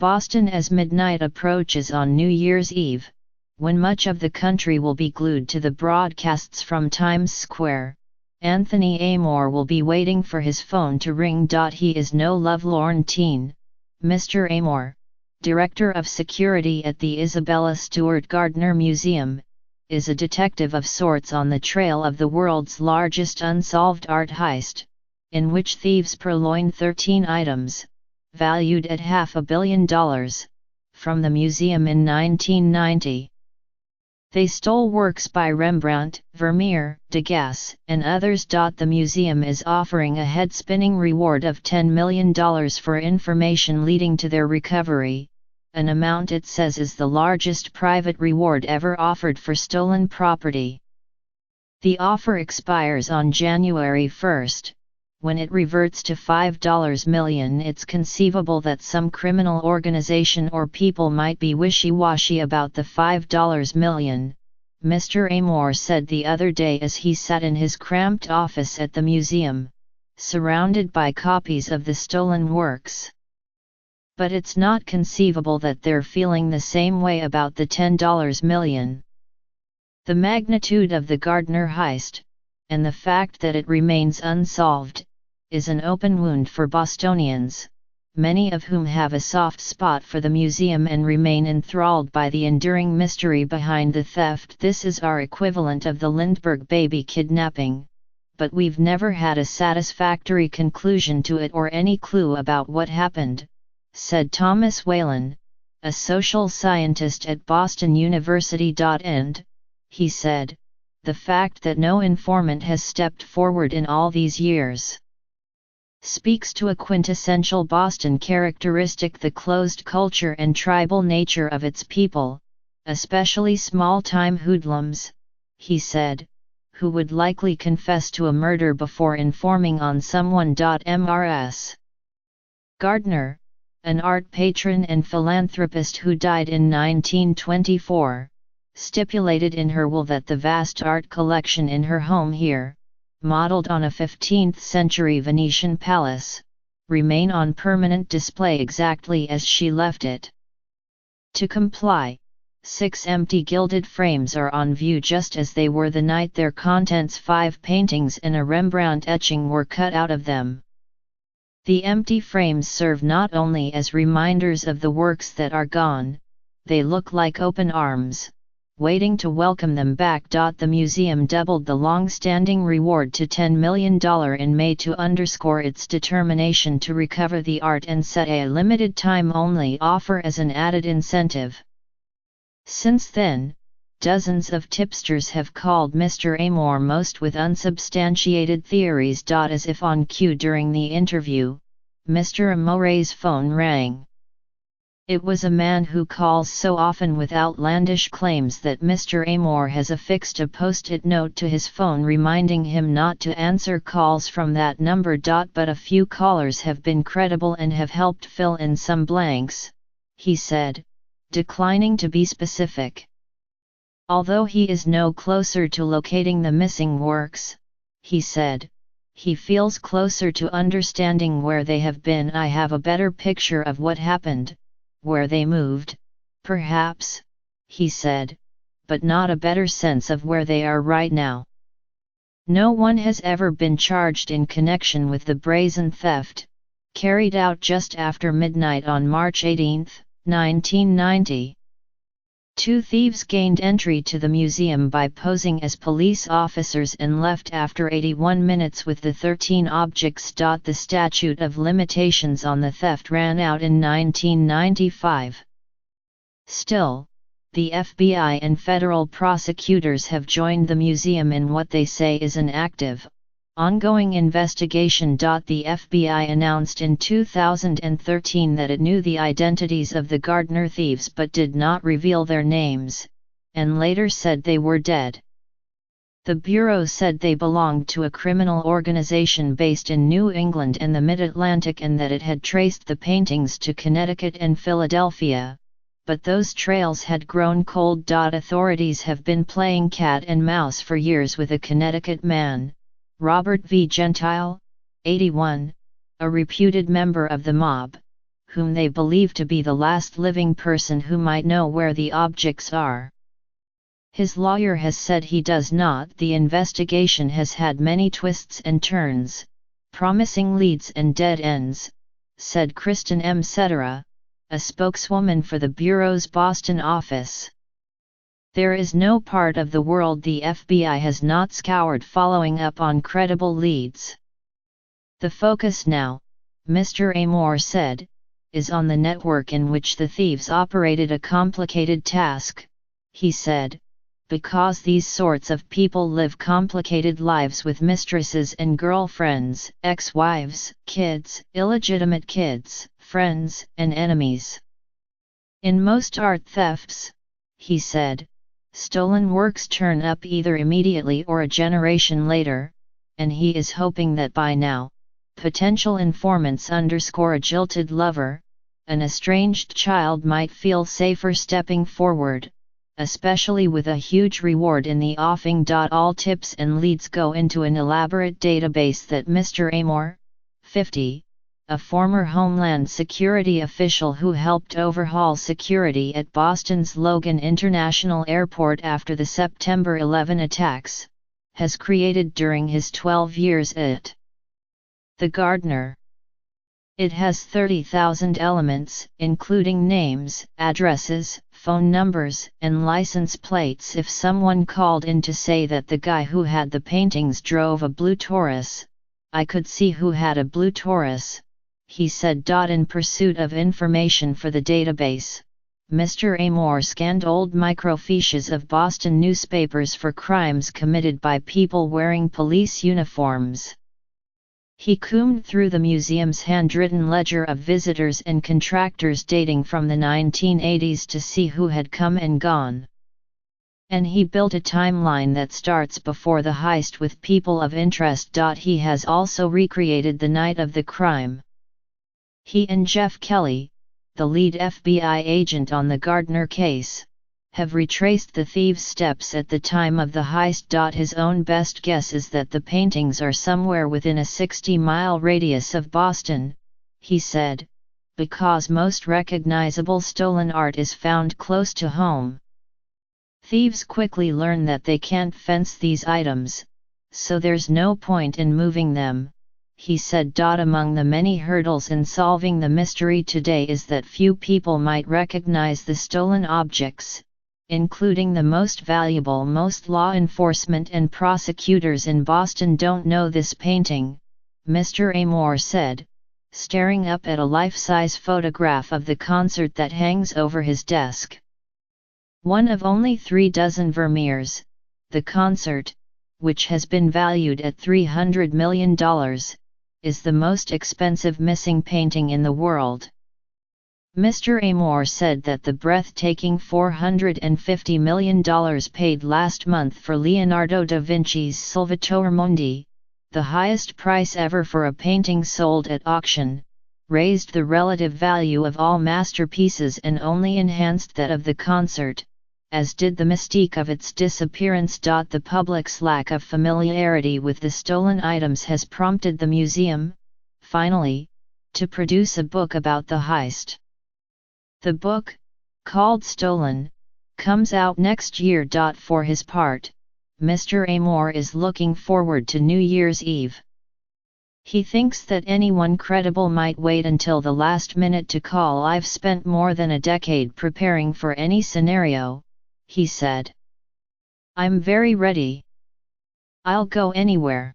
Boston as midnight approaches on New Year's Eve, when much of the country will be glued to the broadcasts from Times Square, Anthony Amore will be waiting for his phone to ring. He is no lovelorn teen. Mr. Amore, Director of Security at the Isabella Stewart Gardner Museum, is a detective of sorts on the trail of the world's largest unsolved art heist, in which thieves purloined 13 items, valued at $500 million, from the museum in 1990. They stole works by Rembrandt, Vermeer, Degas, and others. The museum is offering a head-spinning reward of $10 million for information leading to their recovery, an amount it says is the largest private reward ever offered for stolen property. The offer expires on January 1. When it reverts to $5 million, it's conceivable that some criminal organization or people might be wishy-washy about the $5 million, Mr. Amore said the other day as he sat in his cramped office at the museum, surrounded by copies of the stolen works. But it's not conceivable that they're feeling the same way about the $10 million. The magnitude of the Gardner heist, and the fact that it remains unsolved, is an open wound for Bostonians, many of whom have a soft spot for the museum and remain enthralled by the enduring mystery behind the theft. This is our equivalent of the Lindbergh baby kidnapping, but we've never had a satisfactory conclusion to it or any clue about what happened, said Thomas Whalen, a social scientist at Boston University. And, he said, the fact that no informant has stepped forward in all these years speaks to a quintessential Boston characteristic: the closed culture and tribal nature of its people, especially small-time hoodlums, he said, who would likely confess to a murder before informing on someone. Mrs. Gardner, an art patron and philanthropist who died in 1924, stipulated in her will that the vast art collection in her home here, modeled on a 15th-century Venetian palace, remain on permanent display exactly as she left it. To comply, 6 empty gilded frames are on view just as they were the night their contents. 5 paintings and a Rembrandt etching were cut out of them. The empty frames serve not only as reminders of the works that are gone, they look like open arms, waiting to welcome them back. The museum doubled the long-standing reward to $10 million in May to underscore its determination to recover the art and set a limited time-only offer as an added incentive. Since then, dozens of tipsters have called Mr. Amore, most with unsubstantiated theories. As if on cue during the interview, Mr. Amore's phone rang. It was a man who calls so often with outlandish claims that Mr. Amore has affixed a post-it note to his phone reminding him not to answer calls from that number. But a few callers have been credible and have helped fill in some blanks, he said, declining to be specific. Although he is no closer to locating the missing works, he said, he feels closer to understanding where they have been. I have a better picture of what happened, where they moved, perhaps, he said, but not a better sense of where they are right now. No one has ever been charged in connection with the brazen theft, carried out just after midnight on March 18, 1990. 2 thieves gained entry to the museum by posing as police officers and left after 81 minutes with the 13 objects. The statute of limitations on the theft ran out in 1995. Still, the FBI and federal prosecutors have joined the museum in what they say is an active, ongoing investigation. The FBI announced in 2013 that it knew the identities of the Gardner thieves but did not reveal their names, and later said they were dead. The Bureau said they belonged to a criminal organization based in New England and the Mid-Atlantic and that it had traced the paintings to Connecticut and Philadelphia, but those trails had grown cold. Authorities have been playing cat and mouse for years with a Connecticut man, Robert V. Gentile, 81, a reputed member of the mob, whom they believe to be the last living person who might know where the objects are. His lawyer has said he does not. The investigation has had many twists and turns, promising leads and dead ends, said Kristen M. Cetera, a spokeswoman for the Bureau's Boston office. There is no part of the world the FBI has not scoured following up on credible leads. The focus now, Mr. Amor said, is on the network in which the thieves operated. A complicated task, he said, because these sorts of people live complicated lives with mistresses and girlfriends, ex-wives, kids, illegitimate kids, friends, and enemies. In most art thefts, he said, stolen works turn up either immediately or a generation later, and he is hoping that by now, potential informants _a jilted lover, an estranged child might feel safer stepping forward, especially with a huge reward in the offing. All tips and leads go into an elaborate database that Mr. Amor, 50, a former Homeland Security official who helped overhaul security at Boston's Logan International Airport after the September 11 attacks, has created during his 12 years at the Gardner. It has 30,000 elements, including names, addresses, phone numbers, and license plates. If someone called in to say that the guy who had the paintings drove a blue Taurus, I could see who had a blue Taurus, he said. In pursuit of information for the database, Mr. Amor scanned old microfiches of Boston newspapers for crimes committed by people wearing police uniforms. He combed through the museum's handwritten ledger of visitors and contractors dating from the 1980s to see who had come and gone. And he built a timeline that starts before the heist with people of interest. He has also recreated the night of the crime. He and Jeff Kelly, the lead FBI agent on the Gardner case, have retraced the thieves' steps at the time of the heist. His own best guess is that the paintings are somewhere within a 60-mile radius of Boston, he said, because most recognizable stolen art is found close to home. Thieves quickly learn that they can't fence these items, so there's no point in moving them, he said. Among the many hurdles in solving the mystery today is that few people might recognize the stolen objects, including the most valuable. Most law enforcement and prosecutors in Boston don't know this painting, Mr. Amor said, staring up at a life-size photograph of the concert that hangs over his desk. One of only 3 dozen Vermeers, the concert, which has been valued at $300 million, is the most expensive missing painting in the world. Mr. Amor said that the breathtaking $450 million paid last month for Leonardo da Vinci's Salvatore Mundi, the highest price ever for a painting sold at auction, raised the relative value of all masterpieces and only enhanced that of the concert, as did the mystique of its disappearance. The public's lack of familiarity with the stolen items has prompted the museum, finally, to produce a book about the heist. The book, called Stolen, comes out next year. For his part, Mr. Amor is looking forward to New Year's Eve. He thinks that anyone credible might wait until the last minute to call. I've spent more than a decade preparing for any scenario, he said. I'm very ready. I'll go anywhere.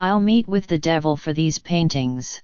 I'll meet with the devil for these paintings.